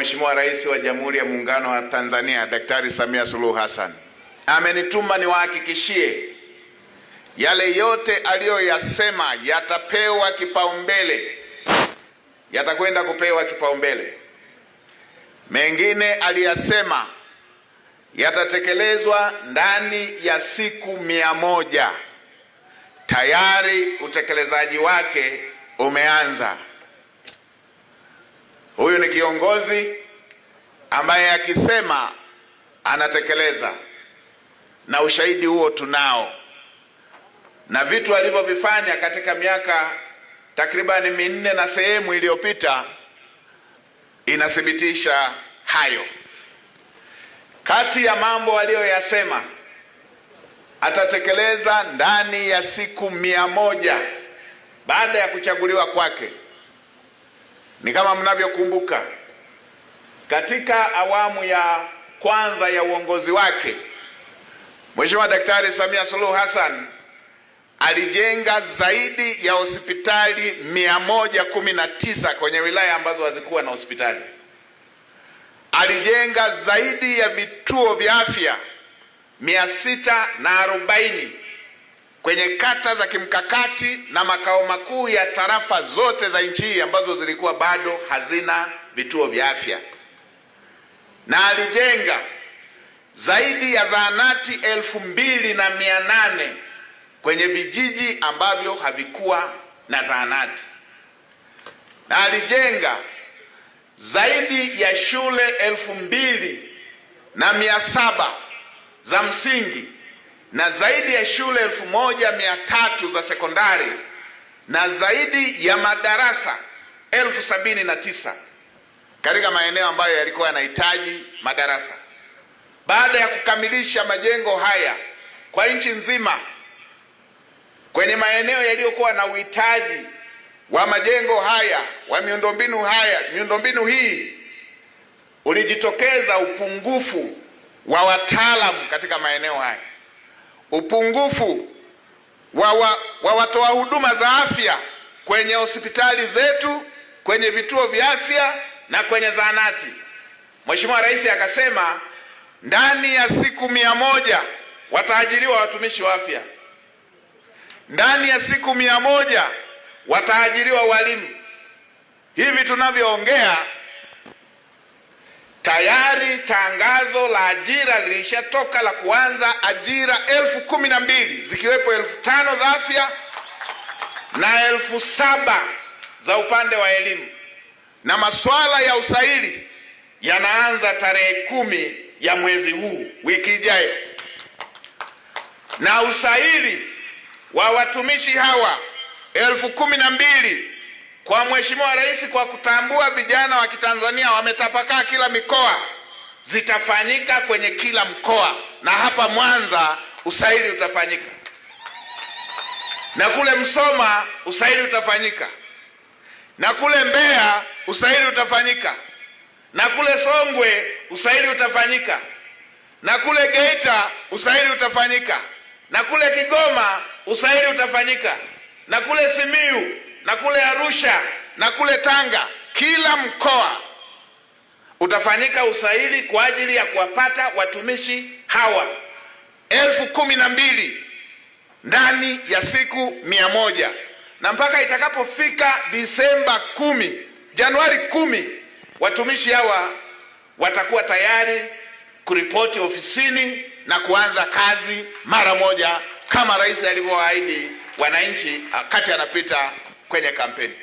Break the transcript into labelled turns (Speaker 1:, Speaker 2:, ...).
Speaker 1: Mheshimiwa Rais wa Jamhuri ya Muungano wa Tanzania Daktari Samia Suluhu Hassan amenituma niwahakikishie yale yote aliyoyasema yatapewa kipaumbele, yatakwenda kupewa kipaumbele. Mengine aliyasema yatatekelezwa ndani ya siku 100. Tayari utekelezaji wake umeanza. Huyu ni kiongozi ambaye akisema anatekeleza, na ushahidi huo tunao, na vitu alivyovifanya katika miaka takribani 4 na sehemu iliyopita inathibitisha hayo. Kati ya mambo aliyoyasema atatekeleza ndani ya siku 100 baada ya kuchaguliwa kwake, ni kama mnavyokumbuka, katika awamu ya kwanza ya uongozi wake Mheshimiwa Daktari Samia Suluhu Hassan alijenga zaidi ya hospitali 119 kwenye wilaya ambazo hazikuwa na hospitali. Alijenga zaidi ya vituo vya afya 640 kwenye kata za kimkakati na makao makuu ya tarafa zote za nchi hii ambazo zilikuwa bado hazina vituo vya afya, na alijenga zaidi ya zahanati 2800 kwenye vijiji ambavyo havikuwa na zahanati, na alijenga zaidi ya shule 2700 za msingi na zaidi ya shule 1300 za sekondari na zaidi ya madarasa 79,000 katika maeneo ambayo yalikuwa yanahitaji madarasa. Baada ya kukamilisha majengo haya kwa nchi nzima, kwenye maeneo yaliyokuwa na uhitaji wa majengo haya wa miundombinu hii ulijitokeza upungufu wa wataalamu katika maeneo haya, upungufu wa watoa huduma za afya kwenye hospitali zetu, kwenye vituo vya afya na kwenye zahanati. Mheshimiwa Rais akasema ndani ya siku 100 wataajiriwa watumishi wa afya, ndani ya siku 100 wataajiriwa walimu. Hivi tunavyoongea tayari tangazo la ajira lilishatoka la kuanza ajira 12,000 zikiwepo 5,000 za afya na 7,000 za upande wa elimu, na masuala ya usaili yanaanza tarehe 10 ya mwezi huu, wiki ijayo, na usaili wa watumishi hawa 12,000 kwa Mheshimiwa Rais, kwa kutambua vijana wa Kitanzania wametapakaa kila mikoa, zitafanyika kwenye kila mkoa. Na hapa Mwanza usaili utafanyika, na kule Msoma usaili utafanyika, na kule Mbeya usaili utafanyika, na kule Songwe usaili utafanyika, na kule Geita usaili utafanyika, na kule Kigoma usaili utafanyika, na kule Simiyu, na kule Arusha, na kule Tanga. Kila mkoa utafanyika usaili kwa ajili ya kuwapata watumishi hawa 12,000 ndani ya siku 100, na mpaka itakapofika Disemba 10, Januari 10, watumishi hawa watakuwa tayari kuripoti ofisini na kuanza kazi mara moja, kama Rais alivyoahidi wananchi wakati anapita kwenye kampeni.